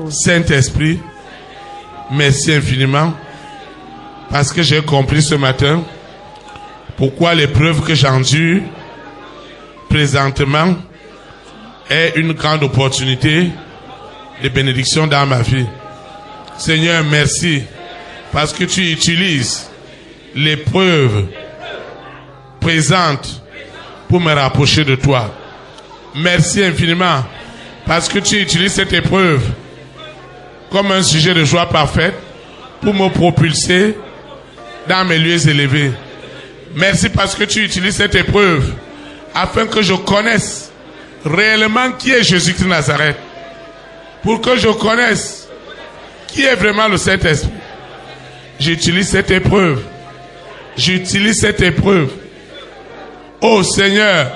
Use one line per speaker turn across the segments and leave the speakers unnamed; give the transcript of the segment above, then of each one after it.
Saint-Esprit, merci infiniment parce que j'ai compris ce matin pourquoi l'épreuve que j'endure présentement est une grande opportunité de bénédiction dans ma vie. Seigneur, merci parce que tu utilises l'épreuve présente pour me rapprocher de toi. Merci infiniment parce que tu utilises cette épreuve comme un sujet de joie parfaite pour me propulser dans mes lieux élevés. Merci parce que tu utilises cette épreuve afin que je connaisse réellement qui est Jésus-Christ de Nazareth. Pour que je connaisse qui est vraiment le Saint-Esprit. J'utilise cette épreuve. J'utilise cette épreuve. Oh Seigneur,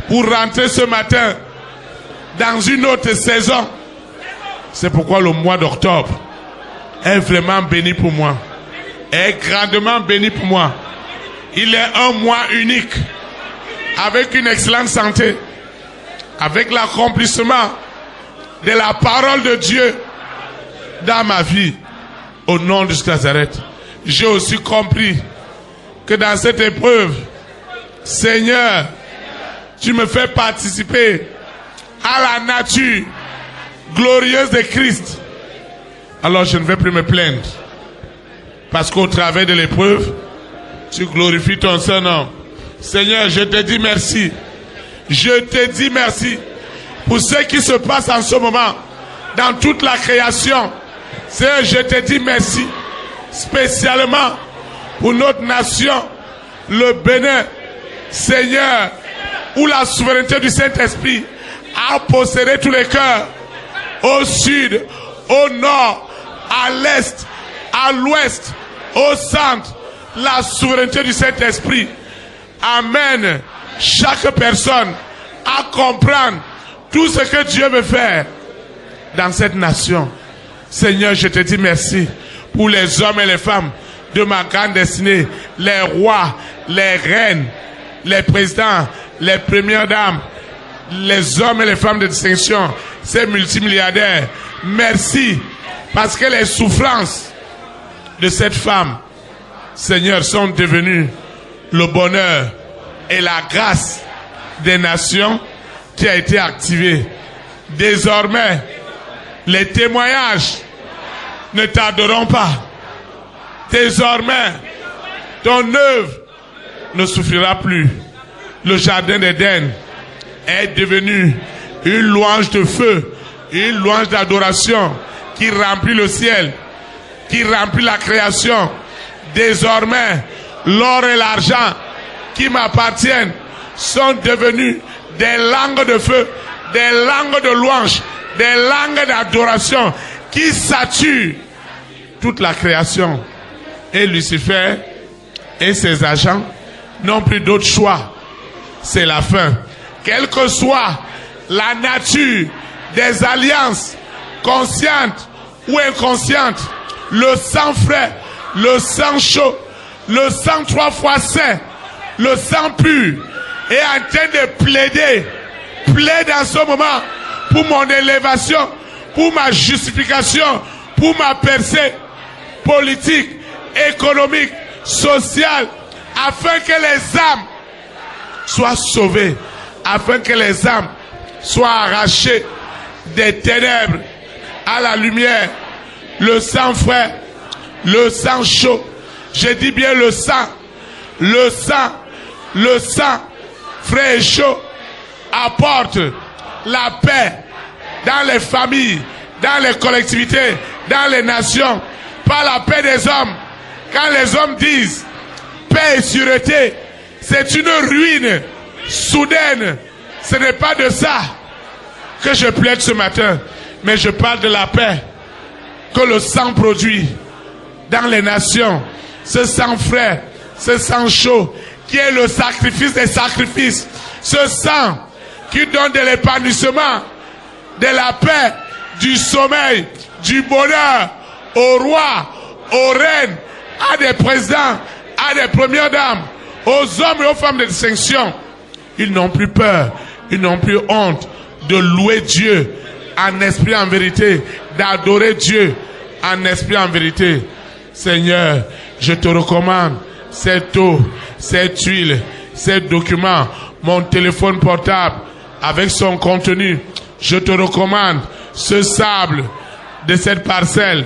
pour rentrer ce matin dans une autre saison. C'est pourquoi le mois d'octobre est vraiment béni pour moi. Est grandement béni pour moi. Il est un mois unique. Avec une excellente santé. Avec l'accomplissement de la parole de Dieu dans ma vie. Au nom de Nazareth. J'ai aussi compris que dans cette épreuve, Seigneur, tu me fais participer à la nature glorieuse de Christ. Alors je ne vais plus me plaindre. Parce qu'au travers de l'épreuve, tu glorifies ton Saint-Nom. Seigneur, je te dis merci. Je te dis merci pour ce qui se passe en ce moment dans toute la création. Seigneur, je te dis merci spécialement pour notre nation, le Bénin. Seigneur, où la souveraineté du Saint-Esprit a possédé tous les cœurs, au sud, au nord, à l'est, à l'ouest, au centre, la souveraineté du Saint-Esprit amène chaque personne à comprendre tout ce que Dieu veut faire dans cette nation. Seigneur, je te dis merci pour les hommes et les femmes de ma grande destinée, les rois, les reines, les présidents, les premières dames, les hommes et les femmes de distinction, ces multimilliardaires. Merci parce que les souffrances de cette femme, Seigneur, sont devenues le bonheur et la grâce des nations qui a été activée. Désormais, les témoignages ne tarderont pas. Désormais, ton œuvre ne souffrira plus. Le jardin d'Éden est devenu une louange de feu, une louange d'adoration qui remplit le ciel, qui remplit la création. Désormais, l'or et l'argent qui m'appartiennent sont devenus des langues de feu, des langues de louange, des langues d'adoration qui saturent toute la création. Et Lucifer et ses agents n'ont plus d'autre choix. C'est la fin. Quelle que soit la nature des alliances, conscientes ou inconscientes, le sang frais, le sang chaud, le sang 3 fois saint, le sang pur, est en train de plaider en ce moment pour mon élévation, pour ma justification, pour ma percée politique, économique, sociale, afin que les âmes soient sauvées, afin que les âmes soient arrachées des ténèbres à la lumière. Le sang frais, le sang chaud, je dis bien le sang frais et chaud apporte la paix dans les familles, dans les collectivités, dans les nations, par la paix des hommes. Quand les hommes disent paix et sûreté, c'est une ruine soudaine. Ce n'est pas de ça que je plaide ce matin, mais je parle de la paix que le sang produit dans les nations. Ce sang frais, ce sang chaud, qui est le sacrifice des sacrifices. Ce sang qui donne de l'épanouissement, de la paix, du sommeil, du bonheur aux rois, aux reines, à des présidents, à des premières dames, aux hommes et aux femmes de distinction. Ils n'ont plus peur, ils n'ont plus honte de louer Dieu en esprit, en vérité, d'adorer Dieu en esprit, en vérité. Seigneur, je te recommande cette eau, cette huile, ces documents, mon téléphone portable avec son contenu. Je te recommande ce sable de cette parcelle,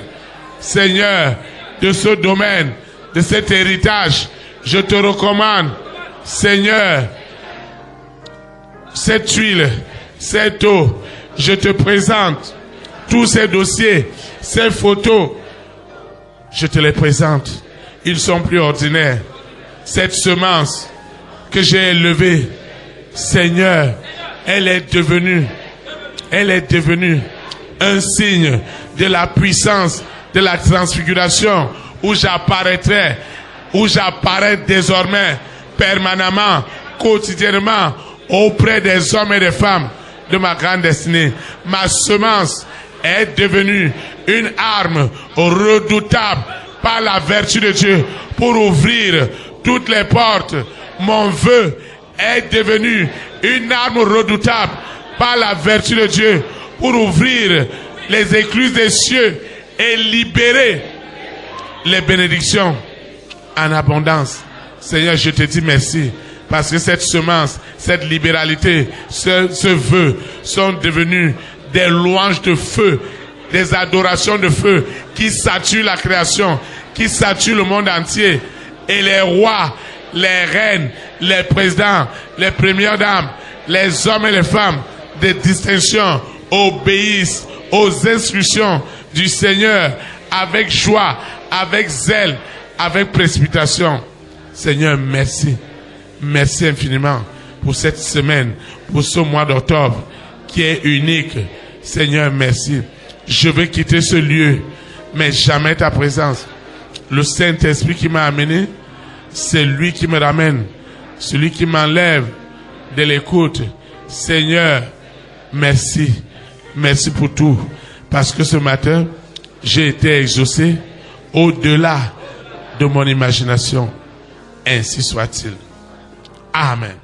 Seigneur, de ce domaine, de cet héritage. Je te recommande, Seigneur, cette huile, cette eau. Je te présente tous ces dossiers, ces photos. Je te les présente. Ils sont plus ordinaires. Cette semence que j'ai élevée, Seigneur, elle est devenue un signe de la puissance de la transfiguration où j'apparais désormais permanemment, quotidiennement auprès des hommes et des femmes de ma grande destinée. Ma semence est devenue une arme redoutable par la vertu de Dieu pour ouvrir toutes les portes. Mon vœu est devenu une arme redoutable par la vertu de Dieu pour ouvrir les écluses des cieux et libérer les bénédictions en abondance. Seigneur, je te dis merci parce que cette semence, cette libéralité, ce vœu sont devenus des louanges de feu, des adorations de feu qui saturent la création, qui saturent le monde entier. Et les rois, les reines, les présidents, les premières dames, les hommes et les femmes de distinction obéissent aux instructions du Seigneur avec joie, avec zèle, avec précipitation. Seigneur, merci. Merci infiniment pour cette semaine, pour ce mois d'octobre qui est unique. Seigneur, merci. Je vais quitter ce lieu, mais jamais ta présence. Le Saint-Esprit qui m'a amené, c'est lui qui me ramène, celui qui m'enlève de l'écoute. Seigneur, merci. Merci pour tout. Parce que ce matin, j'ai été exaucé au-delà de mon imagination. Ainsi soit-il. Amen.